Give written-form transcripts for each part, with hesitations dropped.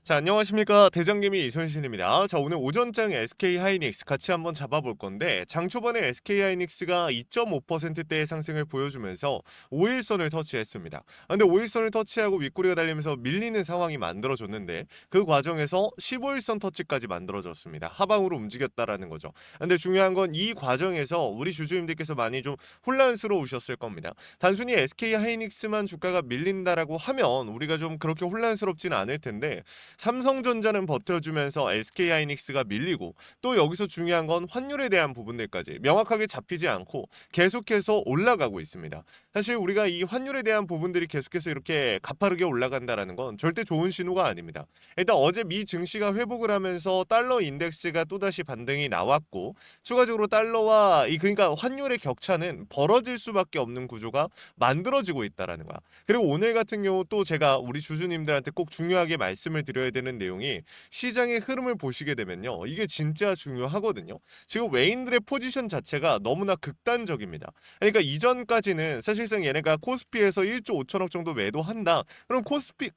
자, 안녕하십니까. 대장님이 이순신입니다. 자, 오늘 오전장 SK 하이닉스 같이 한번 잡아볼 건데, 장 초반에 SK 하이닉스가 2.5%대의 상승을 보여주면서 5일선을 터치했습니다. 근데 5일선을 터치하고 윗꼬리가 달리면서 밀리는 상황이 만들어졌는데, 그 과정에서 15일선 터치까지 만들어졌습니다. 하방으로 움직였다라는 거죠. 근데 중요한 건 이 과정에서 우리 주주님들께서 많이 좀 혼란스러우셨을 겁니다. 단순히 SK 하이닉스만 주가가 밀린다라고 하면 우리가 좀 그렇게 혼란스럽지는 않을 텐데, 삼성전자는 버텨주면서 SK하이닉스가 밀리고, 또 여기서 중요한 건 환율에 대한 부분들까지 명확하게 잡히지 않고 계속해서 올라가고 있습니다. 사실 우리가 이 환율에 대한 부분들이 계속해서 이렇게 가파르게 올라간다라는 건 절대 좋은 신호가 아닙니다. 일단 어제 미 증시가 회복을 하면서 달러 인덱스가 또다시 반등이 나왔고, 추가적으로 달러와 그러니까 환율의 격차는 벌어질 수밖에 없는 구조가 만들어지고 있다라는 거야. 그리고 오늘 같은 경우 또 제가 우리 주주님들한테 꼭 중요하게 말씀을 드려야 되는 내용이, 시장의 흐름을 보시게 되면요, 이게 진짜 중요하거든요. 지금 외인들의 포지션 자체가 너무나 극단적입니다. 그러니까 이전까지는 사실상 얘네가 코스피에서 1조 5천억 정도 매도한다, 그럼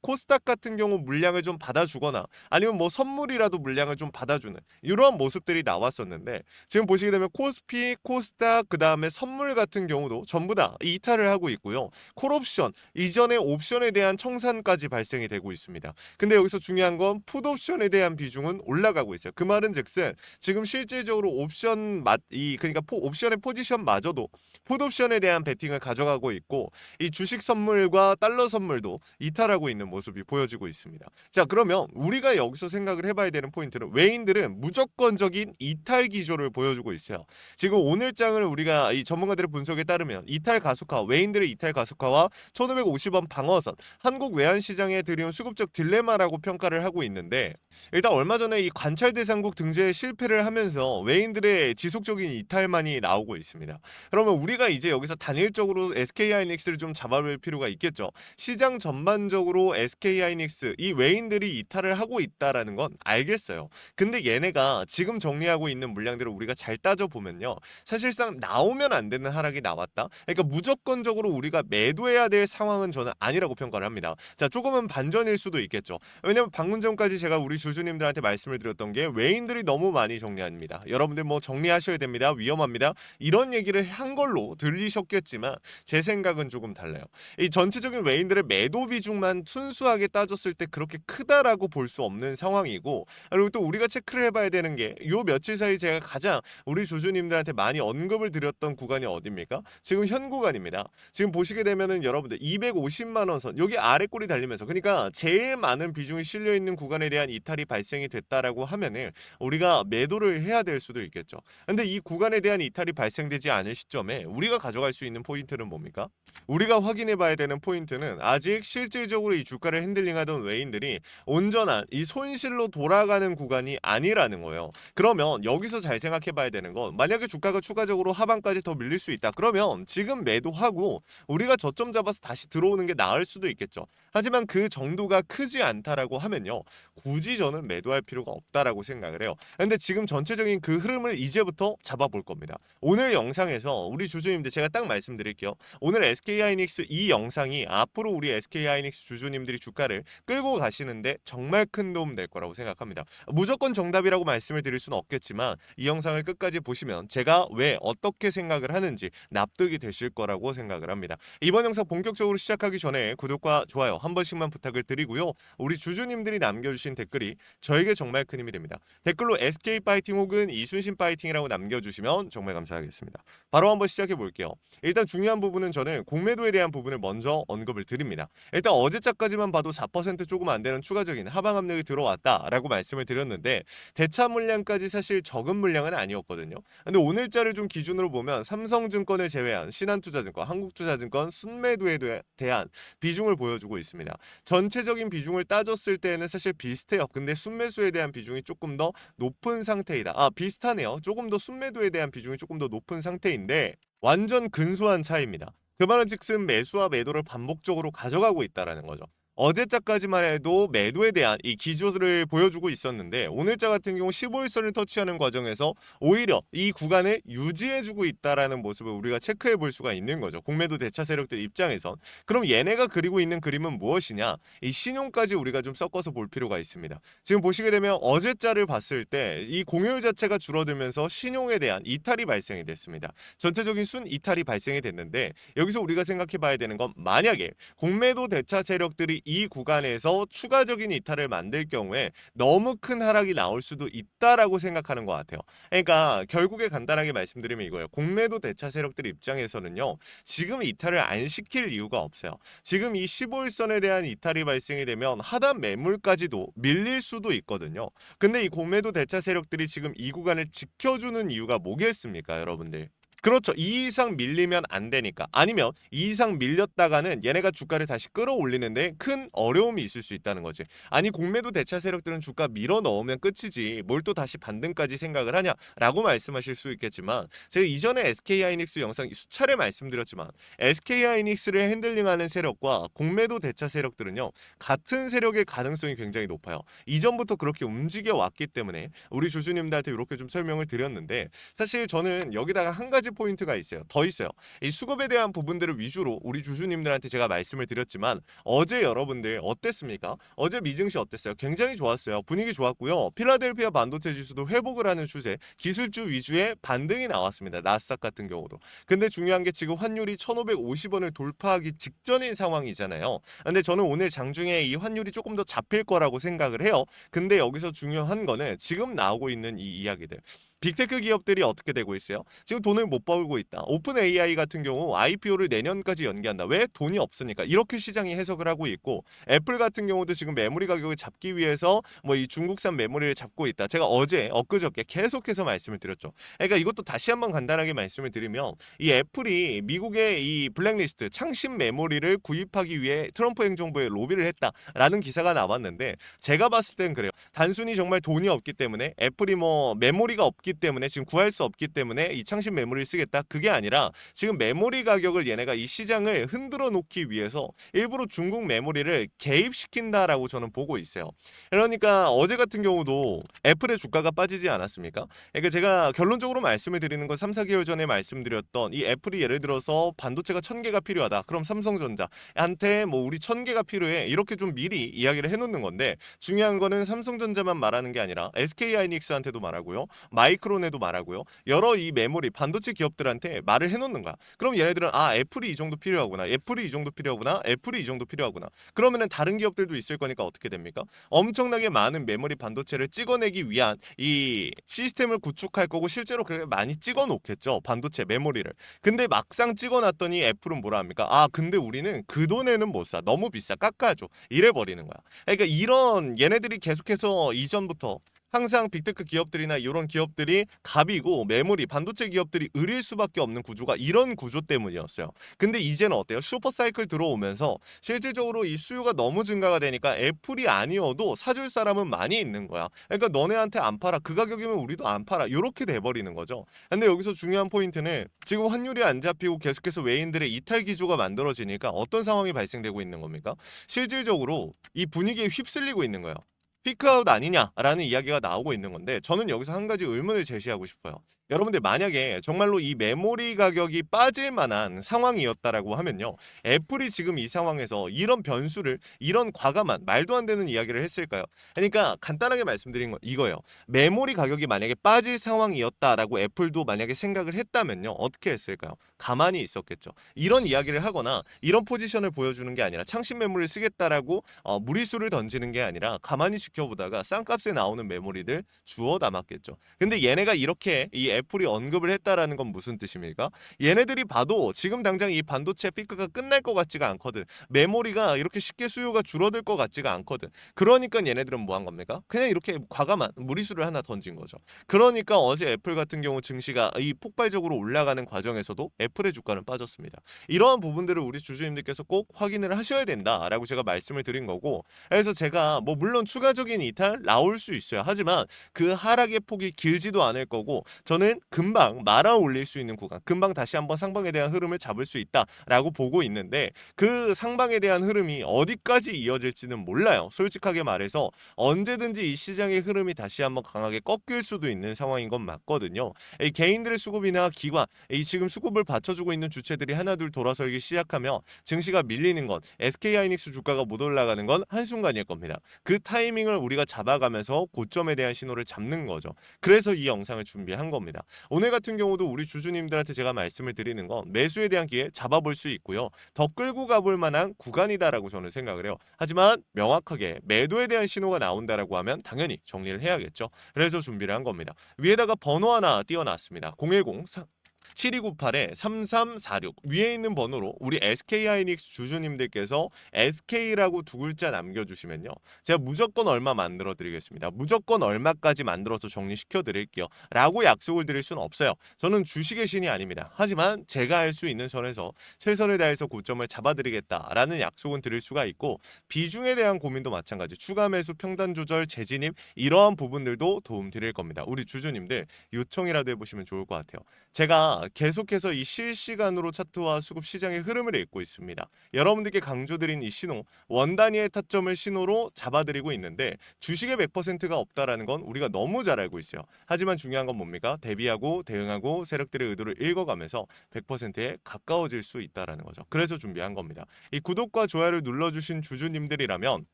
코스닥 같은 경우 물량을 좀 받아주거나 아니면 뭐 선물이라도 물량을 좀 받아주는 이러한 모습들이 나왔었는데, 지금 보시게 되면 코스피, 코스닥, 그 다음에 선물 같은 경우도 전부 다 이탈을 하고 있고요. 콜옵션, 이전의 옵션에 대한 청산까지 발생이 되고 있습니다. 근데 여기서 중요한 건 풋옵션에 대한 비중은 올라가고 있어요. 그 말은 즉슨 지금 실질적으로 그러니까 옵션의 포지션마저도 풋옵션에 대한 베팅을 가져가고 있고, 이 주식 선물과 달러 선물도 이탈하고 있는 모습이 보여지고 있습니다. 자, 그러면 우리가 여기서 생각을 해봐야 되는 포인트는, 외인들은 무조건적인 이탈 기조를 보여주고 있어요. 지금 오늘장을 우리가 이 전문가들의 분석에 따르면 이탈 가속화, 외인들의 이탈 가속화와 1550원 방어선, 한국 외환시장에 들이온 수급적 딜레마라고 평가를 하고 있는데, 일단 얼마 전에 이 관찰 대상국 등재에 실패를 하면서 외인들의 지속적인 이탈만이 나오고 있습니다. 그러면 우리가 이제 여기서 단일적으로 SK하이닉스를 좀 잡아볼 필요가 있겠죠. 시장 전반적으로 SK하이닉스 이 외인들이 이탈을 하고 있다라는 건 알겠어요. 근데 얘네가 지금 정리하고 있는 물량들을 우리가 잘 따져보면요, 사실상 나오면 안 되는 하락이 나왔다. 그러니까 무조건적으로 우리가 매도해야 될 상황은 저는 아니라고 평가를 합니다. 자, 조금은 반전일 수도 있겠죠. 왜냐면 방금 전까지 제가 우리 주주님들한테 말씀을 드렸던 게, 외인들이 너무 많이 정리합니다. 여러분들 뭐 정리하셔야 됩니다. 위험합니다. 이런 얘기를 한 걸로 들리셨겠지만, 제 생각은 조금 달라요. 이 전체적인 외인들의 매도 비중만 순수하게 따졌을 때 그렇게 크다라고 볼 수 없는 상황이고, 그리고 또 우리가 체크를 해봐야 되는 게, 요 며칠 사이 제가 가장 우리 주주님들한테 많이 언급을 드렸던 구간이 어디입니까? 지금 현 구간입니다. 지금 보시게 되면은 여러분들 250만 원 선, 여기 아래 꼬리 달리면서, 그러니까 제일 많은 비중이 실려 있는 구간에 대한 이탈이 발생이 됐다라고 하면은 우리가 매도를 해야 될 수도 있겠죠. 근데 이 구간에 대한 이탈이 발생되지 않을 시점에 우리가 가져갈 수 있는 포인트는 뭡니까? 우리가 확인해 봐야 되는 포인트는, 아직 실질적으로 이 주가를 핸들링하던 외인들이 온전한 이 손실로 돌아가는 구간이 아니라는 거예요. 그러면 여기서 잘 생각해 봐야 되는 건, 만약에 주가가 추가적으로 하방까지 더 밀릴 수 있다, 그러면 지금 매도하고 우리가 저점 잡아서 다시 들어오는 게 나을 수도 있겠죠. 하지만 그 정도가 크지 않다라고 하면요, 굳이 저는 매도할 필요가 없다라고 생각을 해요. 근데 지금 전체적인 그 흐름을 이제부터 잡아볼 겁니다. 오늘 영상에서 우리 주주님들 제가 딱 말씀드릴게요. 오늘 SK하이닉스 이 영상이 앞으로 우리 SK하이닉스 주주님들이 주가를 끌고 가시는데 정말 큰 도움 될 거라고 생각합니다. 무조건 정답이라고 말씀을 드릴 수는 없겠지만, 이 영상을 끝까지 보시면 제가 왜 어떻게 생각을 하는지 납득이 되실 거라고 생각을 합니다. 이번 영상 본격적으로 시작하기 전에 구독과 좋아요 한 번씩만 부탁을 드리고요. 우리 주주님들이 남겨주신 댓글이 저에게 정말 큰 힘이 됩니다. 댓글로 SK 파이팅 혹은 이순신 파이팅이라고 남겨주시면 정말 감사하겠습니다. 바로 한번 시작해 볼게요. 일단 중요한 부분은 저는 공매도에 대한 부분을 먼저 언급을 드립니다. 일단 어제자까지만 봐도 4% 조금 안 되는 추가적인 하방 압력이 들어왔다라고 말씀을 드렸는데, 대차 물량까지 사실 적은 물량은 아니었거든요. 근데 오늘자를 좀 기준으로 보면 삼성증권을 제외한 신한투자증권, 한국투자증권 순매도에 대한 비중을 보여주고 있습니다. 전체적인 비중을 따졌을 때는 사실 비슷해요. 근데 순매수에 대한 비중이 조금 더 높은 상태이다. 비슷하네요. 조금 더 순매도에 대한 비중이 조금 더 높은 상태인데, 완전 근소한 차이입니다. 그 말은 즉슨 매수와 매도를 반복적으로 가져가고 있다라는 거죠. 어제자까지만 해도 매도에 대한 이 기조를 보여주고 있었는데 오늘자 같은 경우 15일선을 터치하는 과정에서 오히려 이 구간을 유지해주고 있다라는 모습을 우리가 체크해 볼 수가 있는 거죠. 공매도 대차 세력들 입장에선. 그럼 얘네가 그리고 있는 그림은 무엇이냐? 이 신용까지 우리가 좀 섞어서 볼 필요가 있습니다. 지금 보시게 되면 어제자를 봤을 때 이 공휴일 자체가 줄어들면서 신용에 대한 이탈이 발생이 됐습니다. 전체적인 순 이탈이 발생이 됐는데 여기서 우리가 생각해 봐야 되는 건 만약에 공매도 대차 세력들이 이 구간에서 추가적인 이탈을 만들 경우에 너무 큰 하락이 나올 수도 있다라고 생각하는 것 같아요. 그러니까 결국에 간단하게 말씀드리면 이거예요. 공매도 대차 세력들 입장에서는요. 지금 이탈을 안 시킬 이유가 없어요. 지금 이 15일선에 대한 이탈이 발생이 되면 하단 매물까지도 밀릴 수도 있거든요. 근데 이 공매도 대차 세력들이 지금 이 구간을 지켜주는 이유가 뭐겠습니까, 여러분들? 그렇죠. 이 이상 밀리면 안 되니까. 아니면 이 이상 밀렸다가는 얘네가 주가를 다시 끌어올리는데 큰 어려움이 있을 수 있다는 거지. 아니 공매도 대차 세력들은 주가 밀어 넣으면 끝이지 뭘 또 다시 반등까지 생각을 하냐라고 말씀하실 수 있겠지만 제가 이전에 SK하이닉스 영상 수차례 말씀드렸지만 SK하이닉스를 핸들링하는 세력과 공매도 대차 세력들은요 같은 세력일 가능성이 굉장히 높아요. 이전부터 그렇게 움직여 왔기 때문에 우리 주주님들한테 이렇게 좀 설명을 드렸는데 사실 저는 여기다가 한 가지 포인트가 있어요. 더 있어요. 이 수급에 대한 부분들을 위주로 우리 주주님들한테 제가 말씀을 드렸지만 어제 여러분들 어땠습니까? 어제 미증시 어땠어요? 굉장히 좋았어요. 분위기 좋았고요. 필라델피아 반도체 지수도 회복을 하는 추세, 기술주 위주의 반등이 나왔습니다. 나스닥 같은 경우도. 근데 중요한 게 지금 환율이 1,550원을 돌파하기 직전인 상황이잖아요. 근데 저는 오늘 장중에 이 환율이 조금 더 잡힐 거라고 생각을 해요. 근데 여기서 중요한 거는 지금 나오고 있는 이 이야기들. 빅테크 기업들이 어떻게 되고 있어요? 지금 돈을 못 벌고 있다. 오픈 AI 같은 경우 IPO를 내년까지 연기한다. 왜? 돈이 없으니까. 이렇게 시장이 해석을 하고 있고 애플 같은 경우도 지금 메모리 가격을 잡기 위해서 뭐 이 중국산 메모리를 잡고 있다. 제가 어제 엊그저께 계속해서 말씀을 드렸죠. 그러니까 이것도 다시 한번 간단하게 말씀을 드리면 이 애플이 미국의 이 블랙리스트 창신 메모리를 구입하기 위해 트럼프 행정부에 로비를 했다라는 기사가 나왔는데 제가 봤을 땐 그래요. 단순히 정말 돈이 없기 때문에 애플이 뭐 메모리가 없기 때문에 지금 구할 수 없기 때문에 이 창신 메모리를 쓰겠다. 그게 아니라 지금 메모리 가격을 얘네가 이 시장을 흔들어 놓기 위해서 일부러 중국 메모리를 개입시킨다라고 저는 보고 있어요. 그러니까 어제 같은 경우도 애플의 주가가 빠지지 않았습니까? 그러니까 제가 결론적으로 말씀을 드리는 건 3, 4개월 전에 말씀드렸던 이 애플이 예를 들어서 반도체가 1000개가 필요하다. 그럼 삼성전자한테 뭐 우리 1000개가 필요해. 이렇게 좀 미리 이야기를 해놓는 건데 중요한 거는 삼성전자만 말하는 게 아니라 SK하이닉스한테도 말하고요. 마이크론에도 말하고요. 여러 이 메모리 반도체 기업들한테 말을 해놓는 거야. 그럼 얘네들은 아 애플이 이 정도 필요하구나. 애플이 이 정도 필요하구나. 애플이 이 정도 필요하구나. 그러면은 다른 기업들도 있을 거니까 어떻게 됩니까? 엄청나게 많은 메모리 반도체를 찍어내기 위한 이 시스템을 구축할 거고 실제로 그렇게 많이 찍어 놓겠죠. 반도체 메모리를. 근데 막상 찍어놨더니 애플은 뭐라 합니까? 아 근데 우리는 그 돈에는 못 사. 너무 비싸. 깎아줘. 이래 버리는 거야. 그러니까 이런 얘네들이 계속해서 이전부터 항상 빅테크 기업들이나 이런 기업들이 갑이고 메모리 반도체 기업들이 을일 수밖에 없는 구조가 이런 구조 때문이었어요. 근데 이제는 어때요? 슈퍼사이클 들어오면서 실질적으로 이 수요가 너무 증가가 되니까 애플이 아니어도 사줄 사람은 많이 있는 거야. 그러니까 너네한테 안 팔아. 그 가격이면 우리도 안 팔아. 이렇게 돼버리는 거죠. 근데 여기서 중요한 포인트는 지금 환율이 안 잡히고 계속해서 외인들의 이탈 기조가 만들어지니까 어떤 상황이 발생되고 있는 겁니까? 실질적으로 이 분위기에 휩쓸리고 있는 거예요. 피크아웃 아니냐라는 이야기가 나오고 있는 건데 저는 여기서 한 가지 의문을 제시하고 싶어요. 여러분들 만약에 정말로 이 메모리 가격이 빠질 만한 상황이었다라고 하면요. 애플이 지금 이 상황에서 이런 변수를 이런 과감한 말도 안 되는 이야기를 했을까요? 그러니까 간단하게 말씀드린 건 이거예요. 메모리 가격이 만약에 빠질 상황이었다라고 애플도 만약에 생각을 했다면요. 어떻게 했을까요? 가만히 있었겠죠. 이런 이야기를 하거나 이런 포지션을 보여주는 게 아니라 창신 메모리를 쓰겠다라고 무리수를 던지는 게 아니라 가만히 지켜보다가 싼값에 나오는 메모리들 주워 담았겠죠. 근데 얘네가 이렇게 이 애플이 언급을 했다라는 건 무슨 뜻입니까? 얘네들이 봐도 지금 당장 이 반도체 피크가 끝날 것 같지가 않거든. 메모리가 이렇게 쉽게 수요가 줄어들 것 같지가 않거든. 그러니까 얘네들은 뭐 한 겁니까? 그냥 이렇게 과감한 무리수를 하나 던진 거죠. 그러니까 어제 애플 같은 경우 증시가 이 폭발적으로 올라가는 과정에서도 애플의 주가는 빠졌습니다. 이러한 부분들을 우리 주주님들께서 꼭 확인을 하셔야 된다라고 제가 말씀을 드린 거고 그래서 제가 뭐 물론 추가적인 이탈 나올 수 있어요. 하지만 그 하락의 폭이 길지도 않을 거고 저는 이제는 금방 말아 올릴 수 있는 구간, 금방 다시 한번 상방에 대한 흐름을 잡을 수 있다라고 보고 있는데 그 상방에 대한 흐름이 어디까지 이어질지는 몰라요. 솔직하게 말해서 언제든지 이 시장의 흐름이 다시 한번 강하게 꺾일 수도 있는 상황인 건 맞거든요. 이 개인들의 수급이나 기관, 이 지금 수급을 받쳐주고 있는 주체들이 하나둘 돌아서기 시작하며 증시가 밀리는 건, SK하이닉스 주가가 못 올라가는 건 한순간일 겁니다. 그 타이밍을 우리가 잡아가면서 고점에 대한 신호를 잡는 거죠. 그래서 이 영상을 준비한 겁니다. 오늘 같은 경우도 우리 주주님들한테 제가 말씀을 드리는 건 매수에 대한 기회 잡아볼 수 있고요. 더 끌고 가볼 만한 구간이다라고 저는 생각을 해요. 하지만 명확하게 매도에 대한 신호가 나온다라고 하면 당연히 정리를 해야겠죠. 그래서 준비를 한 겁니다. 위에다가 번호 하나 띄워놨습니다. 010 7298-3346 위에 있는 번호로 우리 SK하이닉스 주주님들께서 SK라고 두 글자 남겨주시면요, 제가 무조건 얼마 만들어 드리겠습니다. 무조건 얼마까지 만들어서 정리시켜 드릴게요 라고 약속을 드릴 수는 없어요. 저는 주식의 신이 아닙니다. 하지만 제가 할 수 있는 선에서 최선을 다해서 고점을 잡아드리겠다라는 약속은 드릴 수가 있고, 비중에 대한 고민도 마찬가지, 추가 매수, 평단 조절, 재진입 이러한 부분들도 도움 드릴 겁니다. 우리 주주님들 요청이라도 해보시면 좋을 것 같아요. 제가 계속해서 이 실시간으로 차트와 수급 시장의 흐름을 읽고 있습니다. 여러분들께 강조드린 이 신호, 원 단위의 타점을 신호로 잡아드리고 있는데 주식의 100%가 없다라는 건 우리가 너무 잘 알고 있어요. 하지만 중요한 건 뭡니까? 대비하고 대응하고 세력들의 의도를 읽어가면서 100%에 가까워질 수 있다라는 거죠. 그래서 준비한 겁니다. 이 구독과 좋아요를 눌러주신 주주님들이라면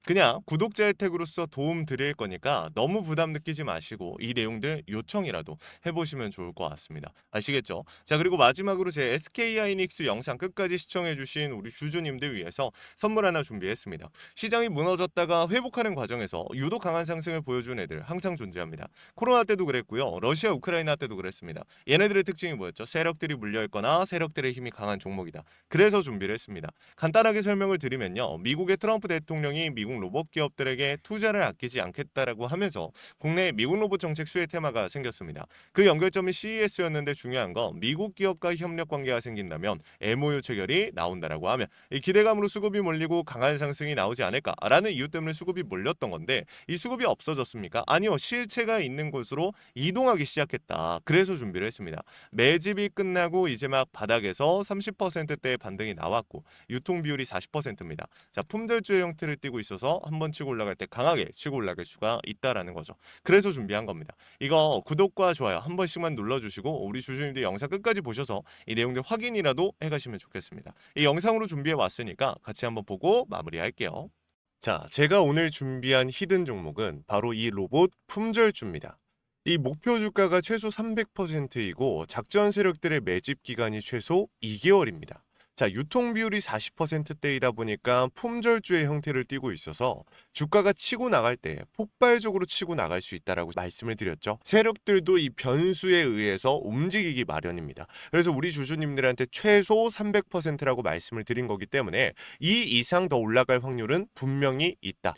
그냥 구독자 혜택으로서 도움 드릴 거니까 너무 부담 느끼지 마시고 이 내용들 요청이라도 해보시면 좋을 것 같습니다. 아시겠죠? 자, 그리고 마지막으로 제 SK하이닉스 영상 끝까지 시청해주신 우리 주주님들 위해서 선물 하나 준비했습니다. 시장이 무너졌다가 회복하는 과정에서 유독 강한 상승을 보여준 애들 항상 존재합니다. 코로나 때도 그랬고요. 러시아 우크라이나 때도 그랬습니다. 얘네들의 특징이 뭐였죠? 세력들이 물려있거나 세력들의 힘이 강한 종목이다. 그래서 준비를 했습니다. 간단하게 설명을 드리면요, 미국의 트럼프 대통령이 미국 로봇 기업들에게 투자를 아끼지 않겠다라고 하면서 국내 미국 로봇 정책 수혜 테마가 생겼습니다. 그 연결점이 CES였는데 중요한 건 미국 기업과 협력 관계가 생긴다면 MOU 체결이 나온다라고 하면 이 기대감으로 수급이 몰리고 강한 상승이 나오지 않을까라는 이유 때문에 수급이 몰렸던 건데, 이 수급이 없어졌습니까? 아니요, 실체가 있는 곳으로 이동하기 시작했다. 그래서 준비를 했습니다. 매집이 끝나고 이제 막 바닥에서 30%대의 반등이 나왔고 유통 비율이 40%입니다. 자, 품절주의 형태를 띠고 있어서 한번 치고 올라갈 때 강하게 치고 올라갈 수가 있다라는 거죠. 그래서 준비한 겁니다. 이거 구독과 좋아요 한 번씩만 눌러주시고 우리 주주님들 영상 끝까지 보셔서 이 내용들 확인이라도 해가시면 좋겠습니다. 이 영상으로 준비해 왔으니까 같이 한번 보고 마무리할게요. 자, 제가 오늘 준비한 히든 종목은 바로 이 로봇 품절주입니다. 이 목표 주가가 최소 300%이고 작전 세력들의 매집 기간이 최소 2개월입니다. 자, 유통 비율이 40%대이다 보니까 품절주의 형태를 띠고 있어서 주가가 치고 나갈 때 폭발적으로 치고 나갈 수 있다라고 말씀을 드렸죠. 세력들도 이 변수에 의해서 움직이기 마련입니다. 그래서 우리 주주님들한테 최소 300%라고 말씀을 드린 거기 때문에 이 이상 더 올라갈 확률은 분명히 있다.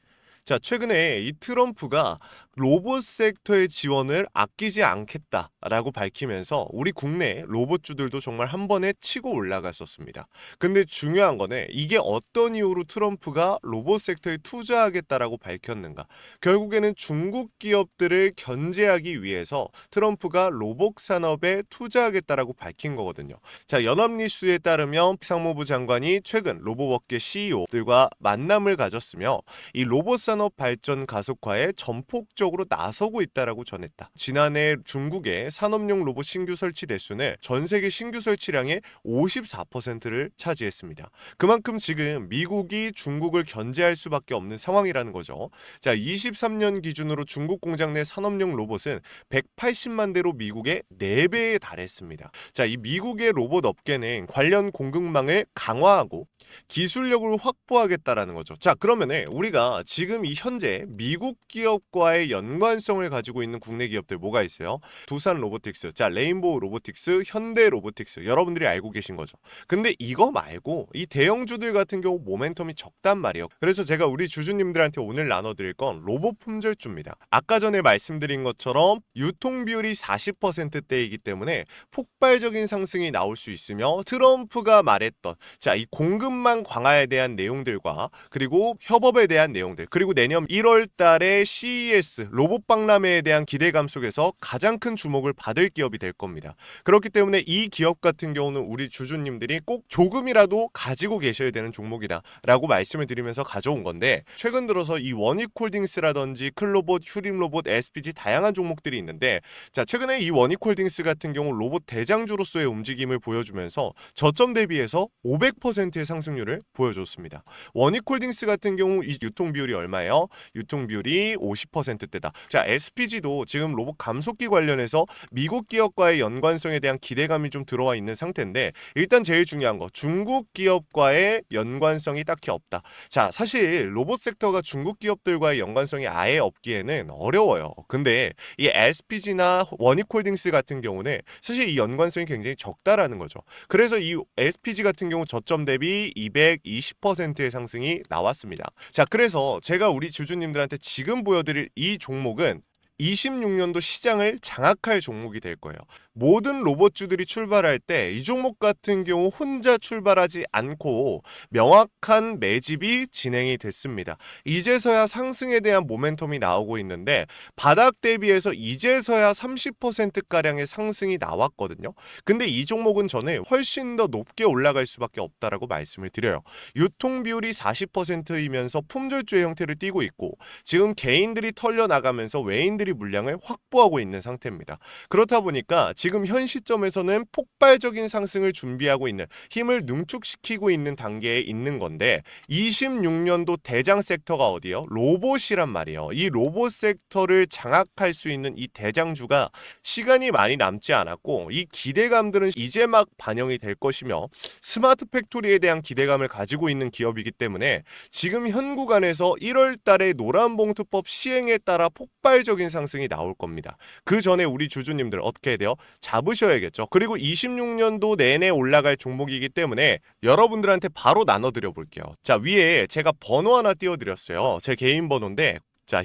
자, 최근에 이 트럼프가 로봇 섹터의 지원을 아끼지 않겠다라고 밝히면서 우리 국내 로봇주들도 정말 한 번에 치고 올라갔었습니다. 근데 중요한 거는 이게 어떤 이유로 트럼프가 로봇 섹터에 투자하겠다라고 밝혔는가? 결국에는 중국 기업들을 견제하기 위해서 트럼프가 로봇 산업에 투자하겠다라고 밝힌 거거든요. 자, 연합뉴스에 따르면 상무부 장관이 최근 로봇업계 CEO들과 만남을 가졌으며 이 로봇 산업 발전 가속화에 전폭적으로 나서고 있다라고 전했다. 지난해 중국의 산업용 로봇 신규 설치 대수는 전 세계 신규 설치량의 54%를 차지했습니다. 그만큼 지금 미국이 중국을 견제할 수밖에 없는 상황이라는 거죠. 자, 23년 기준으로 중국 공장 내 산업용 로봇은 180만 대로 미국의 4배에 달했습니다. 자, 이 미국의 로봇 업계는 관련 공급망을 강화하고 기술력을 확보하겠다라는 거죠. 자, 그러면은 우리가 지금 이 현재 미국 기업과의 연관성을 가지고 있는 국내 기업들 뭐가 있어요? 두산 로보틱스, 자, 레인보우 로보틱스, 현대 로보틱스, 여러분들이 알고 계신 거죠. 근데 이거 말고 이 대형주들 같은 경우 모멘텀이 적단 말이에요. 그래서 제가 우리 주주님들한테 오늘 나눠드릴 건 로봇 품절주입니다. 아까 전에 말씀드린 것처럼 유통 비율이 40%대이기 때문에 폭발적인 상승이 나올 수 있으며 트럼프가 말했던 자, 이 공급 보급망 강화에 대한 내용들과 그리고 협업에 대한 내용들, 그리고 내년 1월 달에 CES 로봇 박람회에 대한 기대감 속에서 가장 큰 주목을 받을 기업이 될 겁니다. 그렇기 때문에 이 기업 같은 경우는 우리 주주님들이 꼭 조금이라도 가지고 계셔야 되는 종목이다 라고 말씀을 드리면서 가져온 건데, 최근 들어서 이 원익홀딩스라든지 클로봇, 휴림로봇, SPG 다양한 종목들이 있는데, 자, 최근에 이 원익홀딩스 같은 경우 로봇 대장주로서의 움직임을 보여주면서 저점 대비해서 500%의 상승률을 보여줬습니다. 원익홀딩스 같은 경우 이 유통 비율이 얼마예요? 유통 비율이 50%대다. 자, SPG도 지금 로봇 감속기 관련해서 미국 기업과의 연관성에 대한 기대감이 좀 들어와 있는 상태인데, 일단 제일 중요한 거, 중국 기업과의 연관성이 딱히 없다. 자, 사실 로봇 섹터가 중국 기업들과의 연관성이 아예 없기에는 어려워요. 근데 이 SPG나 원익홀딩스 같은 경우는 사실 이 연관성이 굉장히 적다라는 거죠. 그래서 이 SPG 같은 경우 저점 대비 220%의 상승이 나왔습니다. 자, 그래서 제가 우리 주주님들한테 지금 보여드릴 이 종목은 26년도 시장을 장악할 종목이 될 거예요. 모든 로봇주들이 출발할 때 이 종목 같은 경우 혼자 출발하지 않고 명확한 매집이 진행이 됐습니다. 이제서야 상승에 대한 모멘텀이 나오고 있는데, 바닥 대비해서 이제서야 30%가량의 상승이 나왔거든요. 근데 이 종목은 저는 훨씬 더 높게 올라갈 수밖에 없다라고 말씀을 드려요. 유통 비율이 40%이면서 품절주의 형태를 띠고 있고, 지금 개인들이 털려나가면서 외인들이 물량을 확보하고 있는 상태입니다. 그렇다 보니까 지금 현 시점에서는 폭발적인 상승을 준비하고 있는, 힘을 능축시키고 있는 단계에 있는 건데, 26년도 대장 섹터가 어디요? 로봇이란 말이에요. 이 로봇 섹터를 장악할 수 있는 이 대장주가 시간이 많이 남지 않았고, 이 기대감들은 이제 막 반영이 될 것이며, 스마트 팩토리에 대한 기대감을 가지고 있는 기업이기 때문에 지금 현 구간에서 1월 달에 노란봉투법 시행에 따라 폭발적인 상승이 나올 겁니다. 그 전에 우리 주주님들 어떻게 해야 돼요? 잡으셔야겠죠. 그리고 26년도 내내 올라갈 종목이기 때문에 여러분들한테 바로 나눠드려 볼게요. 자, 위에 제가 번호 하나 띄워드렸어요. 제 개인 번호인데, 자,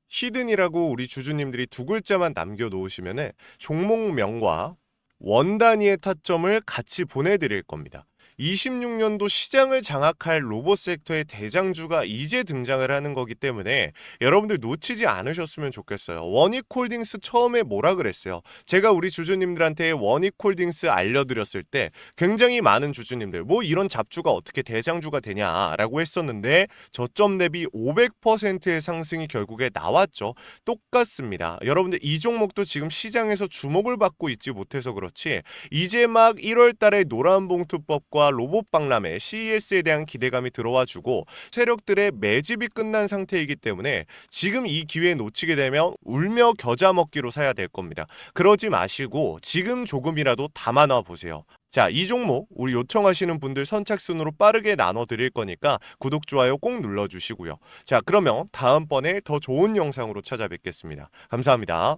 히든이라고 우리 주주님들이 두 글자만 남겨놓으시면은 종목명과 원 단위의 타점을 같이 보내드릴 겁니다. 26년도 시장을 장악할 로봇 섹터의 대장주가 이제 등장을 하는 거기 때문에 여러분들 놓치지 않으셨으면 좋겠어요. 원익홀딩스 처음에 뭐라 그랬어요? 제가 우리 주주님들한테 원익홀딩스 알려드렸을 때 굉장히 많은 주주님들 뭐 이런 잡주가 어떻게 대장주가 되냐라고 했었는데, 저점 대비 500%의 상승이 결국에 나왔죠. 똑같습니다. 여러분들 이 종목도 지금 시장에서 주목을 받고 있지 못해서 그렇지, 이제 막 1월 달에 노란봉투법과 로봇 박람회 CES에 대한 기대감이 들어와주고 세력들의 매집이 끝난 상태이기 때문에 지금 이 기회 놓치게 되면 울며 겨자 먹기로 사야 될 겁니다. 그러지 마시고 지금 조금이라도 담아놔 보세요. 자, 이 종목 우리 요청하시는 분들 선착순으로 빠르게 나눠드릴 거니까 구독, 좋아요 꼭 눌러주시고요. 자, 그러면 다음번에 더 좋은 영상으로 찾아뵙겠습니다. 감사합니다.